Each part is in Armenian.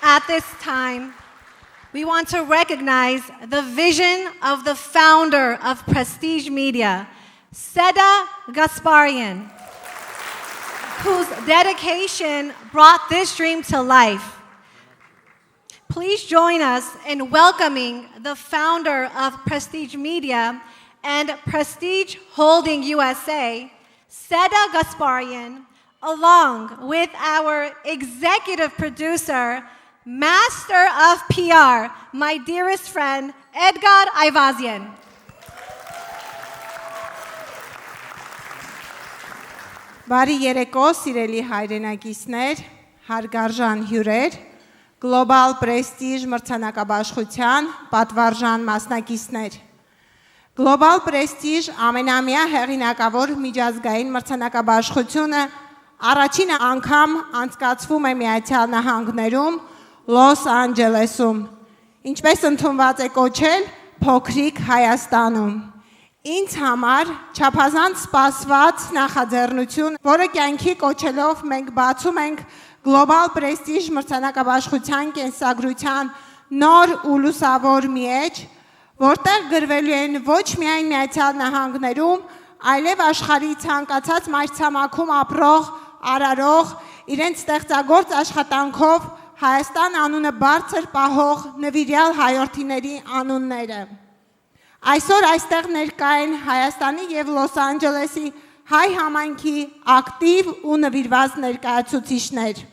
At this time, we want to recognize the vision of the founder of Prestige Media, Seda Gasparian, whose dedication brought this dream to life. Please join us in welcoming the founder of Prestige Media and Prestige Holding USA, Seda Gasparian, along with our executive producer, master of PR, my dearest friend, Edgar Ayvazian. Բարի երեկո, սիրելի հայրենակիցներ, հարգարժան հյուրեր, Global Prestige մրցանակաբաշխության պատվարժան մասնակիցներ։ Global Prestige ամենամյա հեղինակավոր միջազգային մրցանակաբաշխությունը առաջին անգամ անցկացվում է Միացյալ Նահանգներում, Լոս Անջելեսում, ինչպես ընդունված է կոչել Փոքրիկ Հայաստանում։ Ինձ համար չափազանց սպասված նախաձեռնություն, որը կյանքի կոչելով մենք բացում ենք Global Prestige մրցանակաբաշխության կենսագրության նոր ու լուսավոր մի էջ, որտեղ գրվելու են ոչ միայն Միացյալ Նահանգներում, այլև աշխարհի ցանկացած մայրցամաքում ապրող, արարող, իրենց ստեղծագործ աշխատանքով Հայաստան անունը բարձր պահող նվիրյալ հայրենիների անունները։ Այսօր այստեղ ներկա են Հայաստանի եւ Լոս Անջելեսի հայ համայնքի ակտիվ ու նվիրված ներկայացուցիչներ,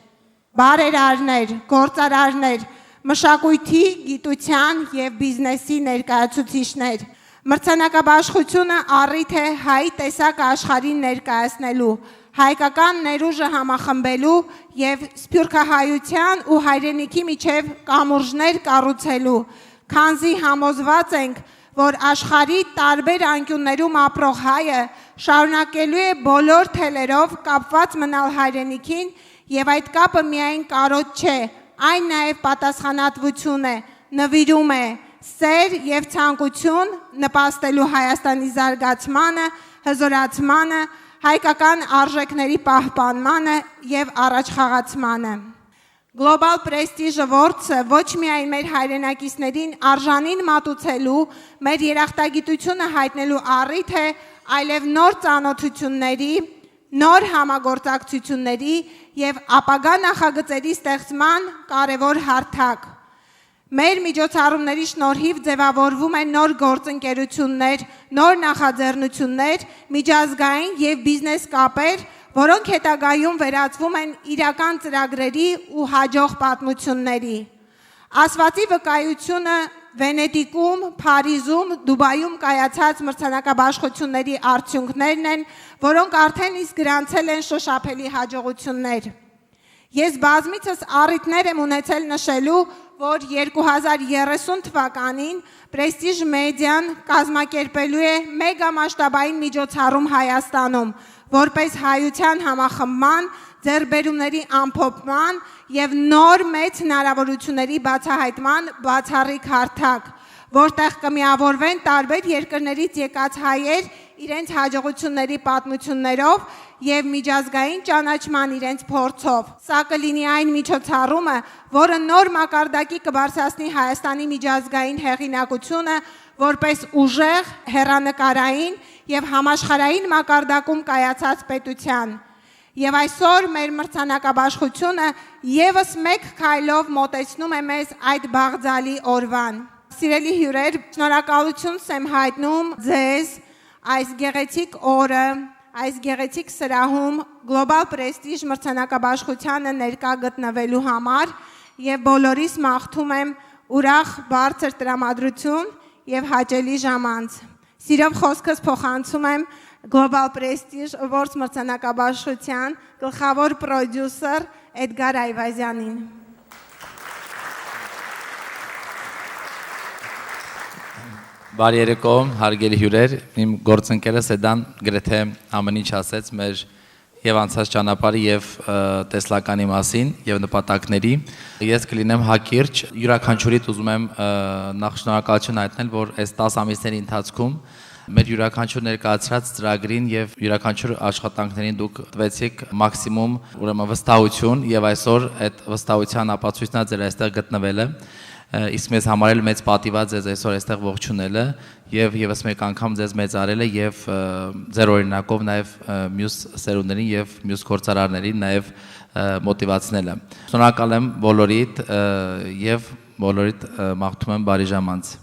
բարերարներ, գործարարներ, մշակույթի, գիտության եւ բիզնեսի ներկայացուցիչներ։ Մրցանակաբաշխությունը առիթ է հայ տեսակը աշխարհին ներկայացնելու, հայկական ներուժը համախմբելու եւ սփյուռքահայության ու հայրենիքի միջև կամուրջներ կառուցելու, քանզի համոզված ենք, որ աշխարհի տարբեր անկյուններում ապրող հայը շարունակելու է բոլոր թելերով կապված մնալ հայրենիքին եւ այդ կապը միայն կարոտ չէ, այն նաեւ պատասխանատվություն է, նվիրում է, սեր եւ ցանկություն նպաստելու Հայաստանի զարգացմանը, հզորացմանը, հայկական արժեքների պահպանմանը եւ առաջխաղացմանը։ Global Prestige Awards-ը ոչ միայն մեր հայրենակիցներին արժանին մատուցելու, մեր երախտագիտությունը հայտնելու առիթ է, այլև նոր ծանոթությունների, նոր համագործակցությունների եւ ապագա նախագծերի ստեղծման կարևոր հարթակ։ Մեր միջոցառումների շնորհիվ ձևավորվում են նոր գործընկերություններ, նոր նախաձեռնություններ, միջազգային եւ բիզնես կապեր, որոնք հետագայում վերածվում են իրական ծրագրերի ու հաջող պատմությունների։ Ասվածի վկայությունը Վենետիկում, Փարիզում, Դուբայում կայացած մրցանակաբաշխությունների արդյունքներն են, որոնք արդեն իսկ գրանցել են շոշափելի հաջողություններ։ Ես բազմիցս առիթներ եմ ունեցել նշելու, որ 2030 թվականին Prestige Media-ն կազմակերպելու է մեգամասշտաբային միջոցառում Հայաստանում, որպես հայության համախմբման, ձեռքբերումների ամփոփման եւ նոր մեծ հնարավորությունների բացահայտման բացառիկ հարթակ, որտեղ կմիավորվեն տարբեր երկրներից եկած հայեր իրենց հաջողությունների պատմություններով եւ միջազգային ճանաչման իրենց փորձով։ Սա կլինի այն միջոցառումը, որը նոր մակարդակի կբարձրացնի Հայաստանի միջազգային հեղինակությունը որպես ուժեղ, հեռանկարային եւ համաշխարհային մակարդակում կայացած պետության։ Եվ այսօր մեր մրցանակաբաշխությունը եւս մեկ քայլով մոտեցնում է մեզ այդ բաղձալի օրվան։ Սիրելի հյուրեր, շնորհակալություն եմ հայտնում ձեզ այս գեղեցիկ օրը, այս գեղեցիկ սրահում Global Prestige մրցանակաբաշխությանը ներկա գտնվելու համար եւ բոլորիս մաղթում եմ ուրախ բարձր տրամադրություն եւ հաճելի ժամանց։ Սիրով խոսքս փոխանցում եմ Global Prestige Awards մրցանակաբաշխության գլխավոր պրոդյուսեր Էդգար Այվազյանին։ Բարի երեկո, հարգելի հյուրեր, իմ գործընկերը Սեդան գրեթե ամեն ինչ ասեց մեր եւ անցած ճանապարհի եւ տեսլականի մասին եւ նպատակների։ Ես կլինեմ հակիրճ, յուրաքանչյուրիդ ուզում եմ նախ շնորհակալություն հայտնել, որ այս 10 ամիսների ընթացքում մեր յուրաքանչյուր ներկայացրած ծրագրին եւ յուրաքանչյուր աշխատանքներին դուք տվեցիք մաքսիմում ուրեմն վստահություն եւ այսօր այդ վստահության ապացույցն է ձեր այստեղ գտնվելը իսկ մեզ համար էլ մեծ պատիվա ձեզ այսօր այստեղ ողջունելը եւ եւս մեկ անգամ ձեզ մեծարելը եւ ձեր օրինակով նաեւ մյուս սերունդերին եւ մյուս գործարարներին նաեւ մոտիվացնելը։ Շնորհակալ եմ բոլորիդ եւ բոլորիդ մաղթում եմ բարի ժամանց։